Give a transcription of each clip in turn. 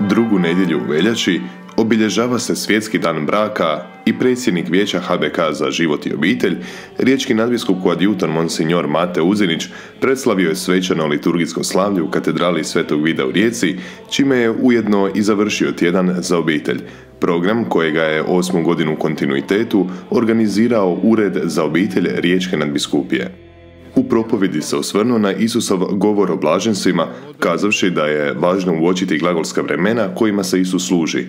Drugu nedjelju u veljači obilježava se Svjetski dan braka i predsjednik Vijeća HBK za život i obitelj, riječki nadbiskup koadjutor Monsignor Mate Uzinić predslavio je svečano liturgijsko slavlje u katedrali Svetog Vida u Rijeci, čime je ujedno i završio tjedan za obitelj, program kojega je 8. godinu u kontinuitetu organizirao Ured za obitelj Riječke nadbiskupije. U propovjedi se osvrnuo na Isusov govor o blaženstvima, kazavši da je važno uočiti glagolska vremena kojima se Isus služi.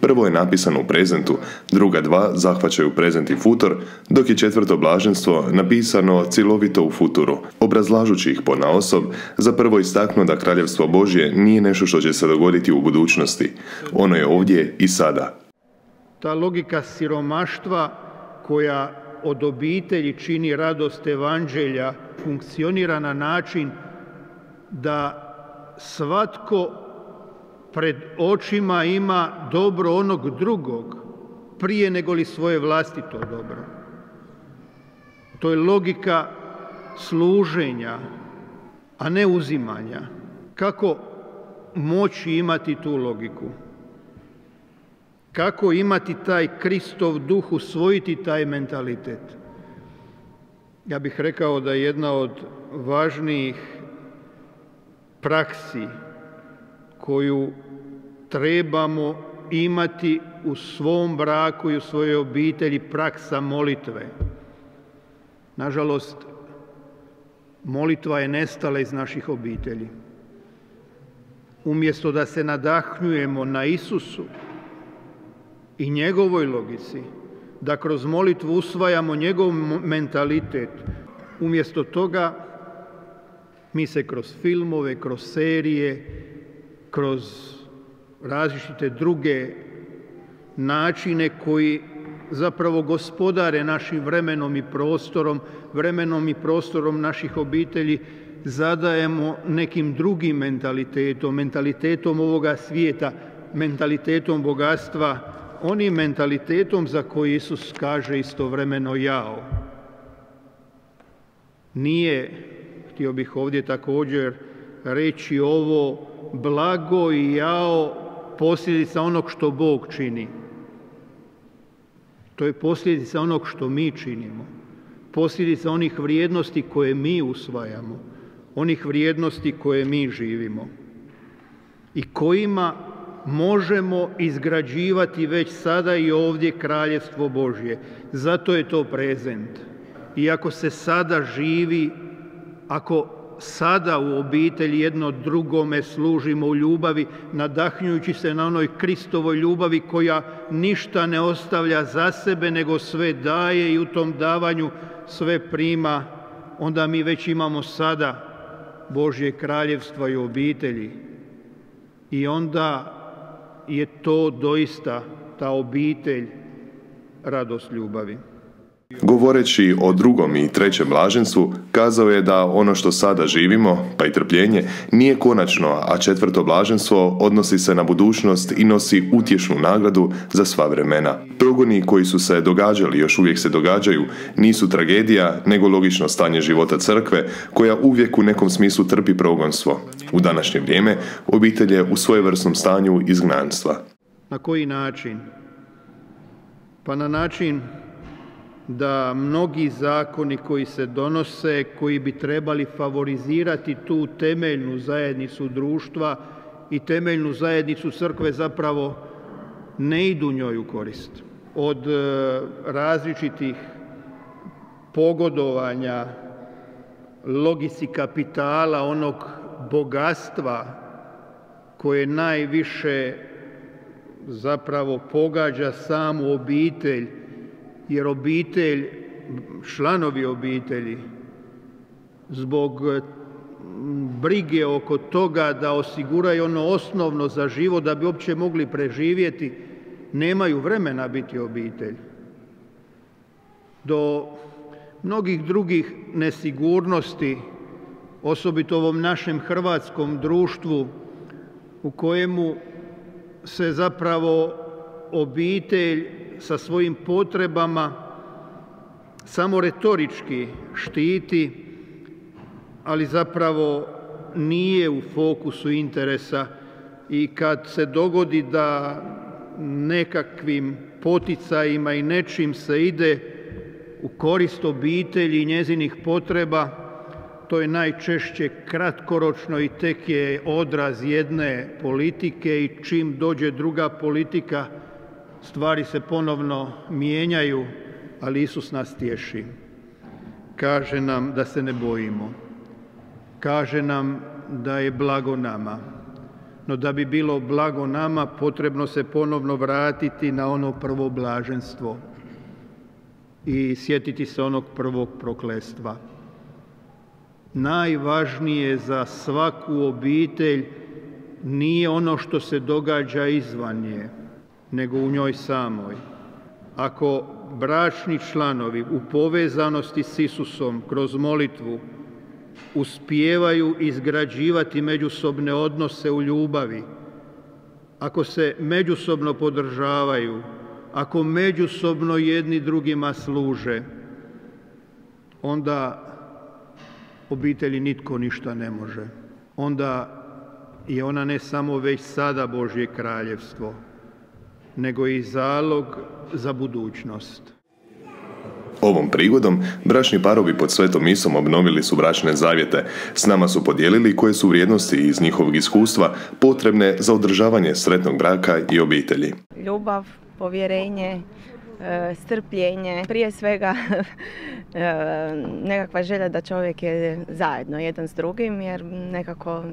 Prvo je napisano u prezentu, druga dva zahvaćaju prezent i futur, dok je četvrto blaženstvo napisano cjelovito u futuru, obrazlažući ih ponaosob, za prvo istaknuo da Kraljevstvo Božje nije nešto što će se dogoditi u budućnosti. Ono je ovdje i sada. Ta logika siromaštva koja od obitelji čini radost evanđelja funkcionira na način da svatko pred očima ima dobro onog drugog prije nego li svoje vlastito dobro. To je logika služenja, a ne uzimanja. Kako moći imati tu logiku? Kako imati taj Kristov duh, usvojiti taj mentalitet? Ja bih rekao da je jedna od važnijih praksi koju trebamo imati u svom braku i u svojoj obitelji, praksa molitve. Nažalost, molitva je nestala iz naših obitelji. Umjesto da se nadahnjujemo na Isusu i njegovoj logici, da kroz molitvu usvajamo njegov mentalitet, umjesto toga mi se kroz filmove, kroz serije, kroz različite druge načine koji zapravo gospodare našim vremenom i prostorom naših obitelji, zadajemo nekim drugim mentalitetom, mentalitetom ovoga svijeta, mentalitetom bogatstva, onim mentalitetom za koji Isus kaže istovremeno jao. Nije, htio bih ovdje također reći ovo, blago i jao posljedica onog što Bog čini. To je posljedica onog što mi činimo. Posljedica onih vrijednosti koje mi usvajamo. Onih vrijednosti koje mi živimo. I kojima možemo izgrađivati već sada i ovdje Kraljevstvo Božje. Zato je to prezent. I ako se sada živi, ako sada u obitelji jedno drugome služimo u ljubavi, nadahnjujući se na onoj Kristovoj ljubavi koja ništa ne ostavlja za sebe, nego sve daje i u tom davanju sve prima, onda mi već imamo sada Božje kraljevstvo i obitelji. I onda je to doista ta obitelj radost ljubavi. Govoreći o drugom i trećem blaženstvu, kazao je da ono što sada živimo, pa i trpljenje, nije konačno, a četvrto blaženstvo odnosi se na budućnost i nosi utješnu nagradu za sva vremena. Progoni koji su se događali i još uvijek se događaju nisu tragedija, nego logično stanje života crkve, koja uvijek u nekom smislu trpi progonstvo. U današnje vrijeme obitelj je u svojevrsnom stanju izgnanstva. Na koji način? Pa na način da mnogi zakoni koji se donose, koji bi trebali favorizirati tu temeljnu zajednicu društva i temeljnu zajednicu crkve, zapravo ne idu njoj u korist. Od različitih pogodovanja logici kapitala, onog bogatstva koje najviše zapravo pogađa samu obitelj, jer obitelj, članovi obitelji, zbog brige oko toga da osiguraju ono osnovno za život, da bi uopće mogli preživjeti, nemaju vremena biti obitelj. Do mnogih drugih nesigurnosti, osobito ovom našem hrvatskom društvu, u kojemu se zapravo obitelj sa svojim potrebama samo retorički štiti, ali zapravo nije u fokusu interesa i kad se dogodi da nekakvim poticajima i nečim se ide u korist obitelji i njezinih potreba, to je najčešće kratkoročno i tek je odraz jedne politike i čim dođe druga politika, stvari se ponovno mijenjaju, ali Isus nas tješi. Kaže nam da se ne bojimo. Kaže nam da je blago nama. No da bi bilo blago nama, potrebno se ponovno vratiti na ono prvo blaženstvo i sjetiti se onog prvog prokletstva. Najvažnije za svaku obitelj nije ono što se događa izvan nje, nego u njoj samoj. Ako bračni članovi u povezanosti s Isusom kroz molitvu uspijevaju izgrađivati međusobne odnose u ljubavi, ako se međusobno podržavaju, ako međusobno jedni drugima služe, onda obitelji nitko ništa ne može. Onda je ona ne samo već sada Božje kraljevstvo, nego i zalog za budućnost. Ovom prigodom bračni parovi pod svetom misom obnovili su bračne zavjete. S nama su podijelili koje su vrijednosti iz njihovog iskustva potrebne za održavanje sretnog braka i obitelji. Ljubav, povjerenje, strpljenje, prije svega nekakva želja da čovjek je zajedno jedan s drugim, jer nekako,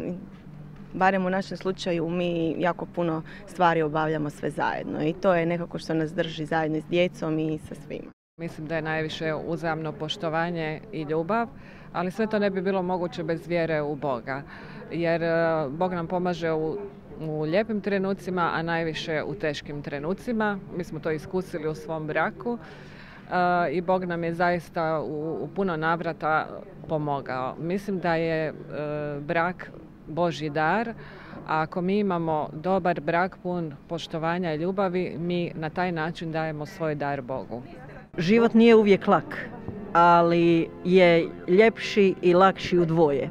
barem u našem slučaju, mi jako puno stvari obavljamo sve zajedno i to je nekako što nas drži zajedno s djecom i sa svima. Mislim da je najviše uzajamno poštovanje i ljubav, ali sve to ne bi bilo moguće bez vjere u Boga, jer Bog nam pomaže u lijepim trenucima, a najviše u teškim trenucima. Mi smo to iskusili u svom braku i Bog nam je zaista u puno navrata pomogao. Mislim da je brak Božji dar, a ako mi imamo dobar brak pun poštovanja i ljubavi, mi na taj način dajemo svoj dar Bogu. Život nije uvijek lak, ali je ljepši i lakši u dvoje.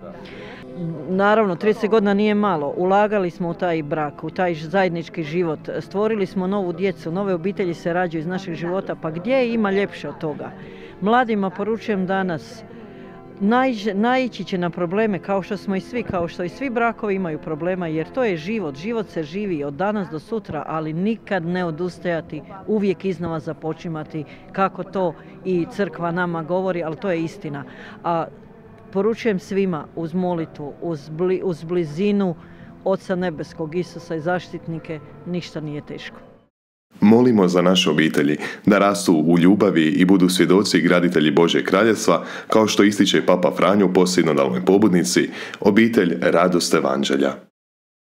Naravno, 30 godina nije malo. Ulagali smo u taj brak, u taj zajednički život. Stvorili smo novu djecu, nove obitelji se rađaju iz našeg života. Pa gdje ima ljepše od toga? Mladima poručujem danas, naići će na probleme kao što i svi brakovi imaju problema, jer to je život. Život se živi od danas do sutra, ali nikad ne odustajati, uvijek iznova započimati, kako to i crkva nama govori, ali to je istina. A poručujem svima uz molitvu, uz blizinu Oca Nebeskog, Isusa i zaštitnike, ništa nije teško. Molimo za naše obitelji da rastu u ljubavi i budu svjedoci i graditelji Božjeg kraljevstva, kao što ističe Papa Franjo po sinodalnoj pobudnici, obitelj radost evanđelja.